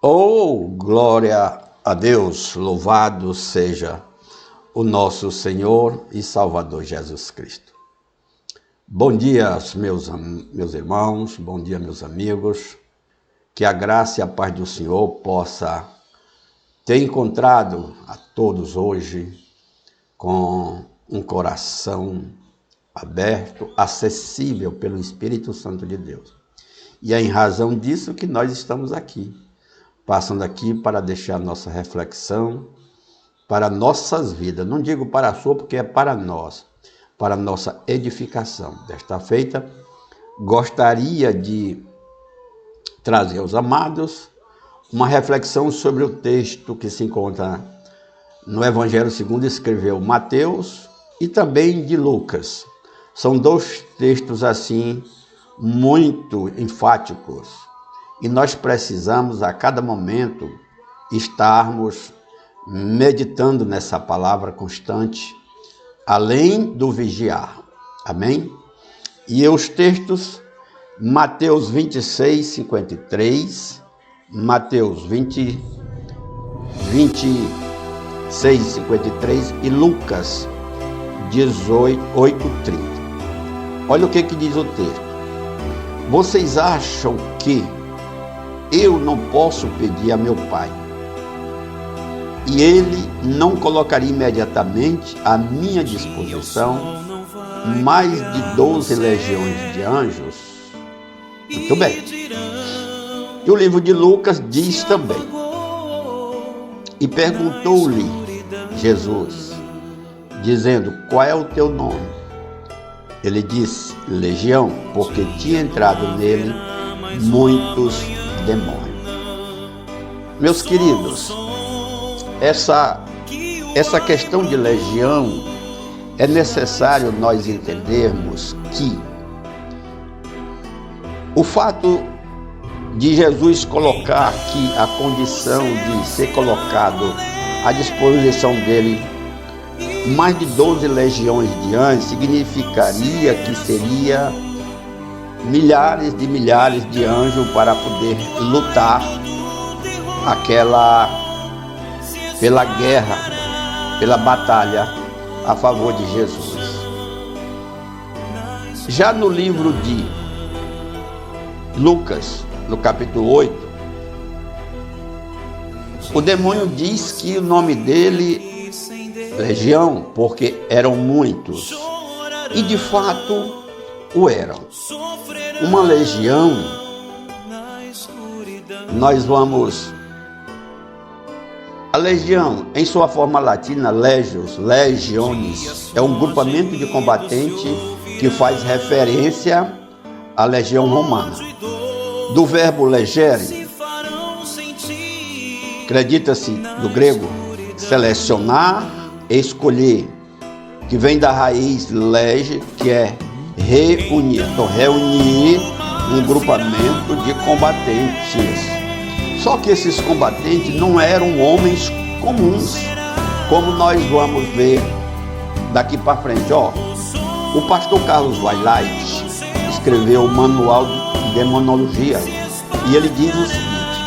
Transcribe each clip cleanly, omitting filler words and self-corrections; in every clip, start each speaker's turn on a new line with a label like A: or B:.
A: Oh, glória a Deus, louvado seja o nosso Senhor e Salvador Jesus Cristo. Bom dia, meus irmãos, bom dia, meus amigos. Que a graça e a paz do Senhor possa ter encontrado a todos hoje com um coração aberto, acessível pelo Espírito Santo de Deus. E é em razão disso que nós estamos aqui, passando aqui para deixar nossa reflexão, para nossas vidas. Não digo para a sua, porque é para nós, para nossa edificação. Desta feita, gostaria de trazer aos amados uma reflexão sobre o texto que se encontra no Evangelho segundo escreveu Mateus e também de Lucas. São dois textos assim muito enfáticos e nós precisamos a cada momento estarmos meditando nessa palavra constante, além do vigiar. Amém? E os textos, Mateus 26, 53, Mateus 26, 53 e Lucas 18, 30. Olha o que diz o texto. Vocês acham que eu não posso pedir a meu Pai e Ele não colocaria imediatamente à minha disposição mais de 12 legiões de anjos? Muito bem. E o livro de Lucas diz também: e perguntou-lhe Jesus, dizendo, qual é o teu nome? Ele disse, Legião, porque tinha entrado nele muitos demônios. Meus queridos, essa questão de legião, é necessário nós entendermos que o fato de Jesus colocar aqui a condição de ser colocado à disposição dele mais de 12 legiões de anjos, significaria que seria milhares de anjos para poder lutar pela guerra, pela batalha a favor de Jesus. Já no livro de Lucas, no capítulo 8, o demônio diz que o nome dele Legião, porque eram muitos, e de fato o eram. Uma legião, a legião, em sua forma latina, legiones, é um grupamento de combatente que faz referência à legião romana. Do verbo legere, acredita-se do grego, selecionar, escolher, que vem da raiz lege, que é reunir. Então, reunir um grupamento de combatentes. Só que esses combatentes não eram homens comuns, como nós vamos ver daqui para frente. O pastor Carlos Wright escreveu o Manual de Demonologia e ele diz o seguinte: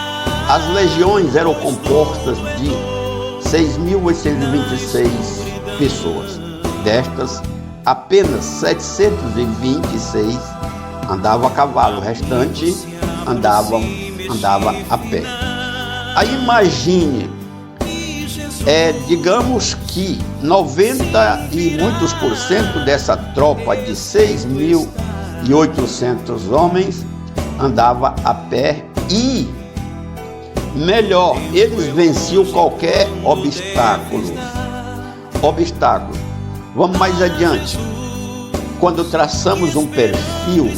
A: as legiões eram compostas de 6.826 pessoas. Destas, apenas 726 andavam a cavalo, o restante andava a pé. Aí imagine, digamos que 90 e muitos por cento dessa tropa de 6.800 homens andava a pé e melhor, eles venciam qualquer obstáculo. Vamos mais adiante. Quando traçamos um perfil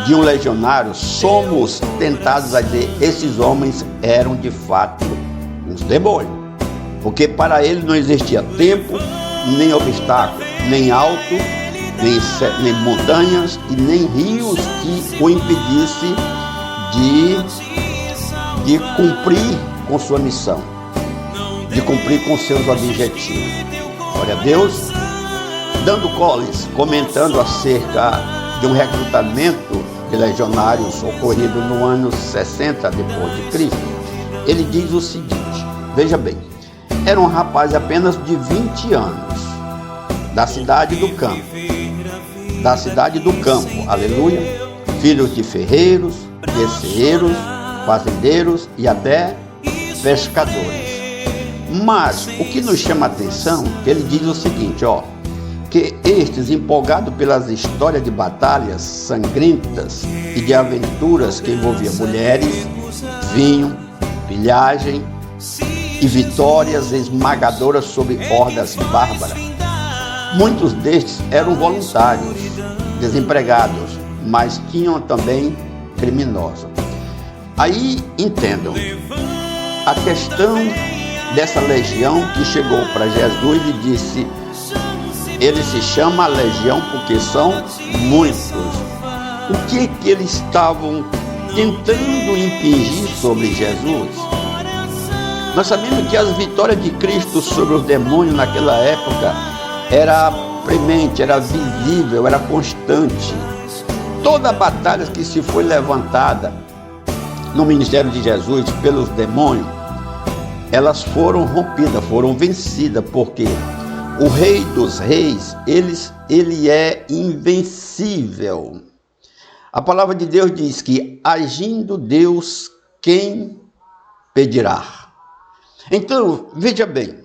A: de um legionário, somos tentados a dizer, esses homens eram de fato uns demônios. Porque para ele não existia tempo, nem obstáculo, nem alto, nem montanhas e nem rios que o impedisse de cumprir com sua missão, de cumprir com seus objetivos. Glória a Deus. Dando Collins, comentando acerca de um recrutamento de legionários ocorrido no ano 60 depois de Cristo, ele diz o seguinte, veja bem, era um rapaz apenas de 20 anos, da cidade do campo, aleluia, filhos de ferreiros, terceiros, fazendeiros e até pescadores. Mas o que nos chama a atenção, que ele diz o seguinte, que estes, empolgados pelas histórias de batalhas sangrentas e de aventuras que envolviam mulheres, vinho, pilhagem e vitórias esmagadoras sobre hordas bárbaras. Muitos destes eram voluntários, desempregados, mas tinham também criminosos. Aí entendam, a questão dessa legião que chegou para Jesus e disse, ele se chama legião porque são muitos. O que eles estavam tentando impingir sobre Jesus? Nós sabemos que as vitórias de Cristo sobre os demônios naquela época era premente, era visível, era constante. Toda a batalha que se foi levantada no ministério de Jesus pelos demônios, elas foram rompidas, foram vencidas, porque o Rei dos Reis, ele é invencível. A palavra de Deus diz que, agindo Deus, quem pedirá? Então, veja bem,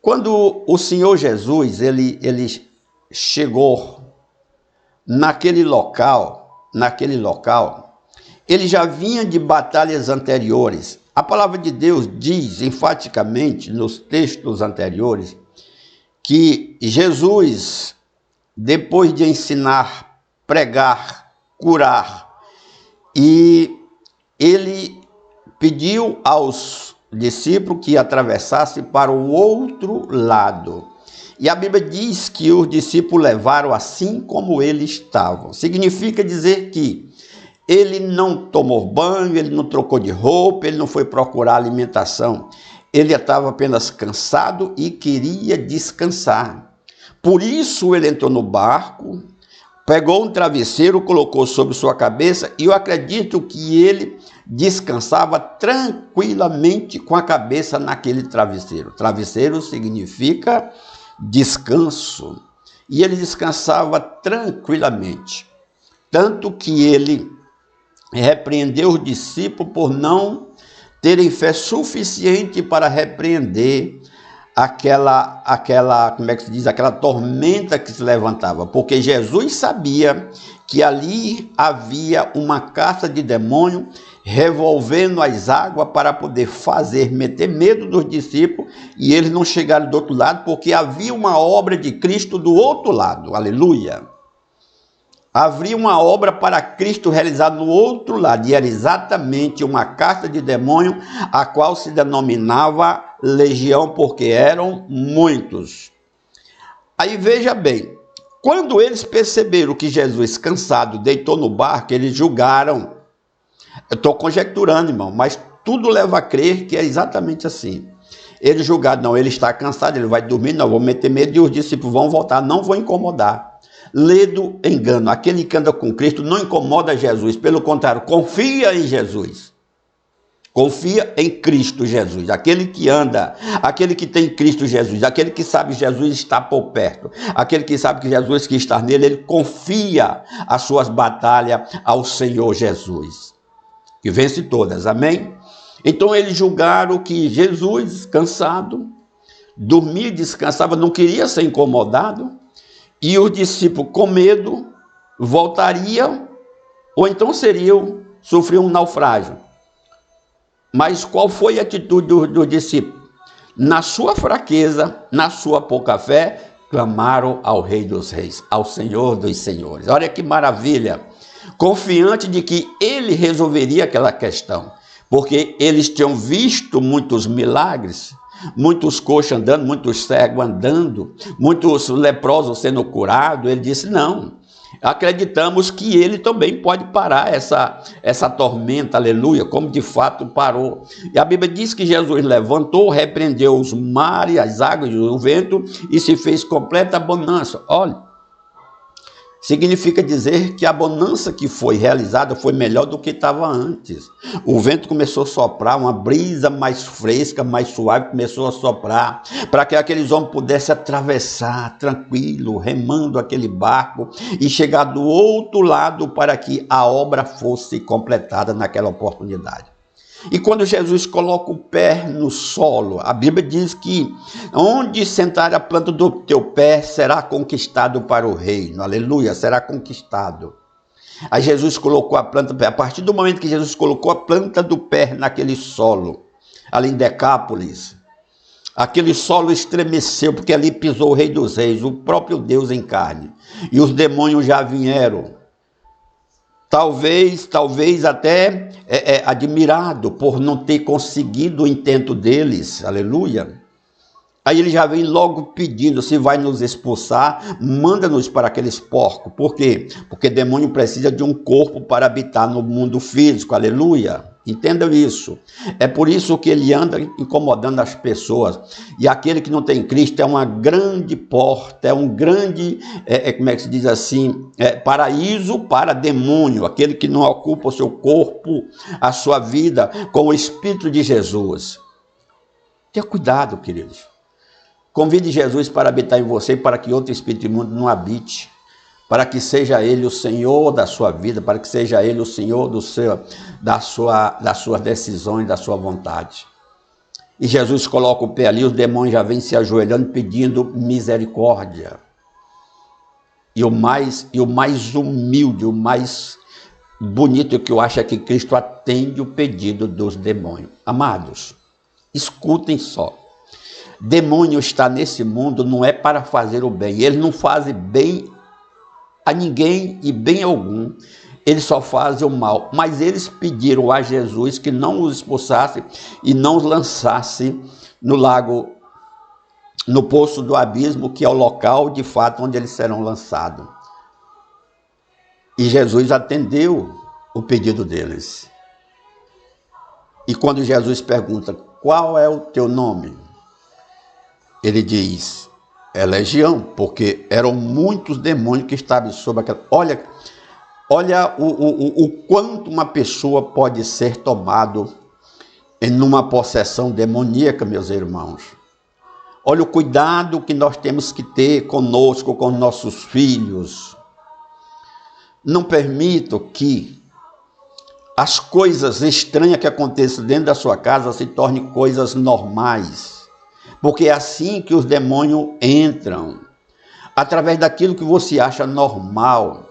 A: quando o Senhor Jesus, ele chegou naquele local, ele já vinha de batalhas anteriores. A palavra de Deus diz enfaticamente nos textos anteriores que Jesus, depois de ensinar, pregar, curar, e ele pediu aos discípulos que atravessassem para o outro lado. E a Bíblia diz que os discípulos levaram assim como eles estavam. Significa dizer que ele não tomou banho, ele não trocou de roupa, ele não foi procurar alimentação. Ele estava apenas cansado e queria descansar. Por isso ele entrou no barco, pegou um travesseiro, colocou sobre sua cabeça, e eu acredito que ele descansava tranquilamente com a cabeça naquele travesseiro. Travesseiro significa descanso. E ele descansava tranquilamente. Tanto que ele repreendeu os discípulos por não terem fé suficiente para repreender aquela, como é que se diz, aquela tormenta que se levantava, porque Jesus sabia que ali havia uma casta de demônio revolvendo as águas para poder meter medo dos discípulos e eles não chegaram do outro lado, porque havia uma obra de Cristo do outro lado, aleluia. Havia uma obra para Cristo realizada no outro lado, e era exatamente uma casta de demônio, a qual se denominava legião, porque eram muitos. Aí veja bem, quando eles perceberam que Jesus, cansado, deitou no barco, eles julgaram. Eu estou conjecturando, irmão, mas tudo leva a crer que é exatamente assim. Eles julgaram, não, ele está cansado, ele vai dormir, não, vou meter medo, e os discípulos vão voltar, não vou incomodar. Ledo engano, aquele que anda com Cristo não incomoda Jesus, pelo contrário, confia em Jesus. Confia em Cristo Jesus, aquele que anda, aquele que tem Cristo Jesus, aquele que sabe que Jesus está por perto, aquele que sabe que Jesus que está nele, ele confia as suas batalhas ao Senhor Jesus, que vence todas, amém? Então eles julgaram que Jesus, cansado, dormia, descansava, não queria ser incomodado, e os discípulos com medo voltariam, ou então sofriam um naufrágio. Mas qual foi a atitude do discípulo? Na sua fraqueza, na sua pouca fé, clamaram ao Rei dos Reis, ao Senhor dos Senhores. Olha que maravilha! Confiante de que ele resolveria aquela questão, porque eles tinham visto muitos milagres, muitos coxos andando, muitos cegos andando, muitos leprosos sendo curados. Ele disse, não, acreditamos que ele também pode parar essa tormenta, aleluia, como de fato parou. E a Bíblia diz que Jesus levantou, repreendeu os mares, as águas e o vento, e se fez completa bonança. Olha, Significa dizer que a bonança que foi realizada foi melhor do que estava antes. O vento começou a soprar, uma brisa mais fresca, mais suave começou a soprar, para que aqueles homens pudessem atravessar tranquilo, remando aquele barco e chegar do outro lado para que a obra fosse completada naquela oportunidade. E quando Jesus coloca o pé no solo, a Bíblia diz que onde sentar a planta do teu pé será conquistado para o reino. Aleluia, será conquistado. Aí Jesus colocou a planta do pé. A partir do momento que Jesus colocou a planta do pé naquele solo, ali em Decápolis, aquele solo estremeceu, porque ali pisou o Rei dos Reis, o próprio Deus em carne. E os demônios já vieram. Talvez até admirado por não ter conseguido o intento deles, aleluia. Aí ele já vem logo pedindo, se vai nos expulsar, manda-nos para aqueles porcos. Por quê? Porque demônio precisa de um corpo para habitar no mundo físico, aleluia. Entendam isso. É por isso que ele anda incomodando as pessoas. E aquele que não tem Cristo é uma grande porta, é um grande, como é que se diz assim, paraíso para demônio. Aquele que não ocupa o seu corpo, a sua vida com o Espírito de Jesus. Tenha cuidado, queridos. Convide Jesus para habitar em você, para que outro espírito imundo não habite, para que seja Ele o Senhor da sua vida, para que seja Ele o Senhor das suas decisões, da sua vontade. E Jesus coloca o pé ali, os demônios já vêm se ajoelhando, pedindo misericórdia. E o mais humilde, o mais bonito que eu acho é que Cristo atende o pedido dos demônios. Amados, escutem só. Demônio está nesse mundo não é para fazer o bem. Ele não faz bem a ninguém e bem algum. Ele só faz o mal. Mas eles pediram a Jesus que não os expulsasse e não os lançasse no lago, no poço do abismo, que é o local de fato onde eles serão lançados. E Jesus atendeu o pedido deles. E quando Jesus pergunta, qual é o teu nome? Ele diz, é legião, porque eram muitos demônios que estavam sob aquela... Olha o quanto uma pessoa pode ser tomado em uma possessão demoníaca, meus irmãos. Olha o cuidado que nós temos que ter conosco, com nossos filhos. Não permito que as coisas estranhas que aconteçam dentro da sua casa se tornem coisas normais. Porque é assim que os demônios entram, através daquilo que você acha normal.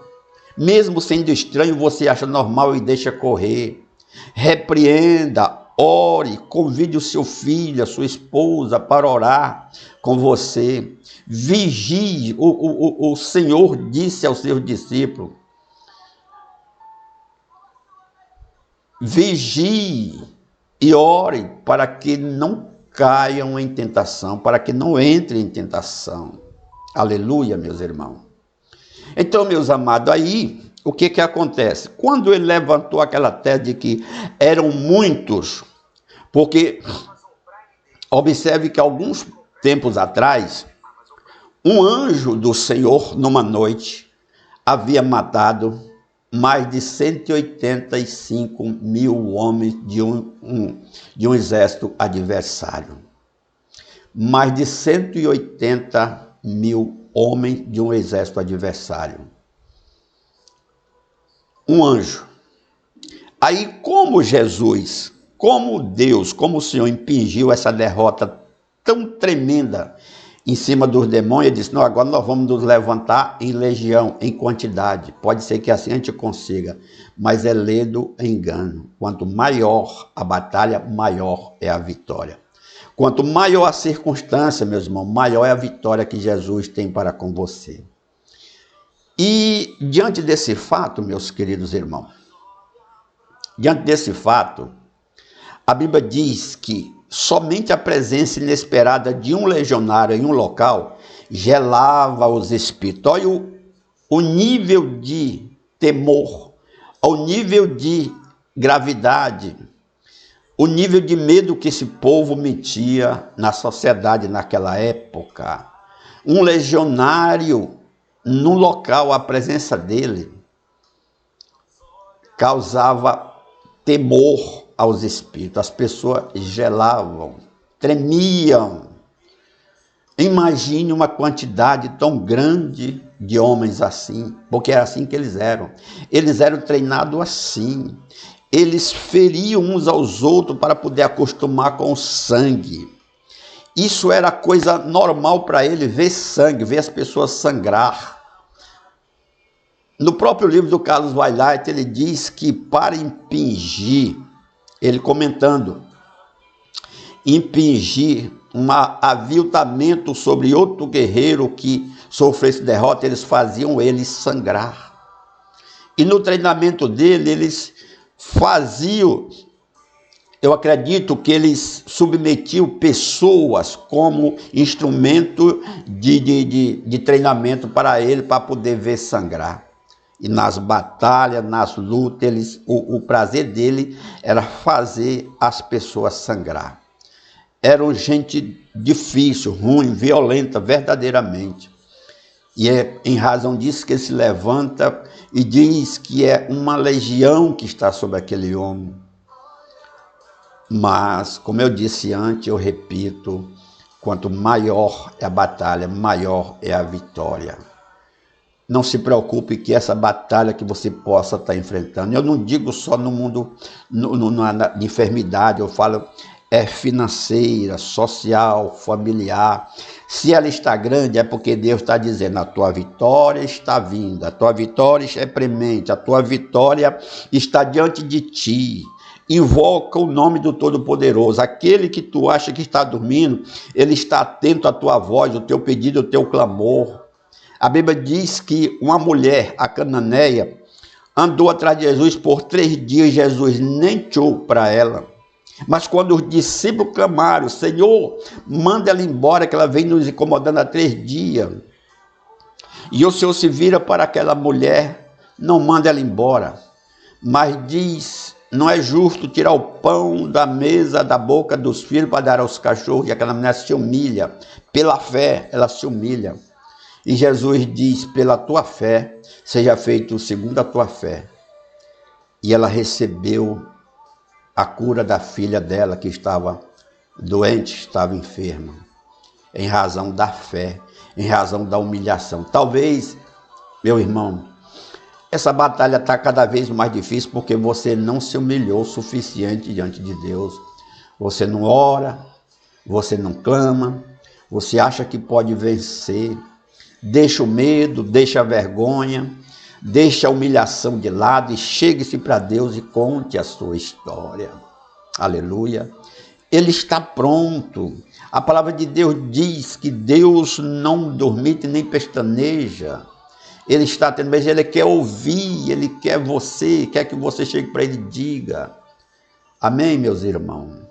A: Mesmo sendo estranho, você acha normal e deixa correr. Repreenda, ore, convide o seu filho, a sua esposa para orar com você. Vigie, o Senhor disse aos seus discípulos. Vigie e ore para que não caiam em tentação, para que não entrem em tentação. Aleluia, meus irmãos. Então, meus amados, aí, o que acontece? Quando ele levantou aquela tese de que eram muitos, porque, observe que alguns tempos atrás, um anjo do Senhor, numa noite, havia matado mais de 185 mil homens de um exército adversário. Mais de 180 mil homens de um exército adversário. Um anjo. Aí, como Jesus, como Deus, como o Senhor impingiu essa derrota tão tremenda em cima dos demônios, ele disse, não, agora nós vamos nos levantar em legião, em quantidade. Pode ser que assim a gente consiga, mas é lei do engano. Quanto maior a batalha, maior é a vitória. Quanto maior a circunstância, meus irmãos, maior é a vitória que Jesus tem para com você. E diante desse fato, meus queridos irmãos, diante desse fato, a Bíblia diz que somente a presença inesperada de um legionário em um local gelava os espíritos. Olha o nível de temor, o nível de gravidade, o nível de medo que esse povo metia na sociedade naquela época. Um legionário no local, a presença dele causava temor aos espíritos. As pessoas gelavam, tremiam. Imagine uma quantidade tão grande de homens assim, porque era assim que eles eram. Eles eram treinados assim. Eles feriam uns aos outros para poder acostumar com o sangue. Isso era coisa normal para ele, ver sangue, ver as pessoas sangrar. No próprio livro do Carlos Wailaert, ele diz que para impingir, ele comentando, impingir um aviltamento sobre outro guerreiro que sofresse derrota, eles faziam ele sangrar. E no treinamento dele, eles faziam, eu acredito que eles submetiam pessoas como instrumento de treinamento para ele, para poder ver sangrar. E nas batalhas, nas lutas, o prazer dele era fazer as pessoas sangrar. Eram gente difícil, ruim, violenta, verdadeiramente. E é em razão disso que ele se levanta e diz que é uma legião que está sobre aquele homem. Mas, como eu disse antes, eu repito, quanto maior é a batalha, maior é a vitória. Não se preocupe que essa batalha que você possa estar enfrentando, eu não digo só no mundo na enfermidade, eu falo financeira, social, familiar. Se ela está grande, é porque Deus está dizendo, a tua vitória está vinda, a tua vitória é premente, a tua vitória está diante de ti. Invoca o nome do Todo-Poderoso. Aquele que tu acha que está dormindo, ele está atento à tua voz, ao teu pedido, ao teu clamor. A Bíblia diz que uma mulher, a cananeia, andou atrás de Jesus por 3 dias, Jesus nem tchou para ela. Mas quando os discípulos clamaram, Senhor, manda ela embora, que ela vem nos incomodando há 3 dias. E o Senhor se vira para aquela mulher, não manda ela embora, mas diz, não é justo tirar o pão da mesa, da boca dos filhos para dar aos cachorros. E aquela mulher se humilha, pela fé ela se humilha. E Jesus diz, pela tua fé, seja feito segundo a tua fé. E ela recebeu a cura da filha dela, que estava doente, estava enferma, em razão da fé, em razão da humilhação. Talvez, meu irmão, essa batalha está cada vez mais difícil porque você não se humilhou o suficiente diante de Deus. Você não ora, você não clama, você acha que pode vencer. Deixa o medo, deixa a vergonha, deixa a humilhação de lado e chegue-se para Deus e conte a sua história. Aleluia. Ele está pronto. A palavra de Deus diz que Deus não dormite nem pestaneja. Ele está tendo, mas ele quer ouvir, ele quer você, quer que você chegue para ele e diga. Amém, meus irmãos?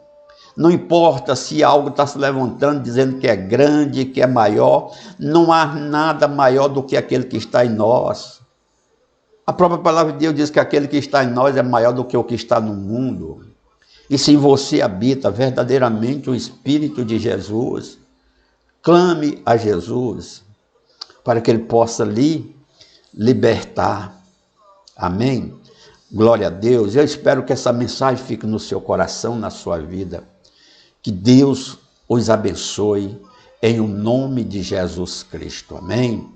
A: Não importa se algo está se levantando, dizendo que é grande, que é maior, não há nada maior do que aquele que está em nós. A própria palavra de Deus diz que aquele que está em nós é maior do que o que está no mundo. E se você habita verdadeiramente o Espírito de Jesus, clame a Jesus para que ele possa lhe libertar. Amém? Glória a Deus. Eu espero que essa mensagem fique no seu coração, na sua vida. Que Deus os abençoe em o nome de Jesus Cristo. Amém?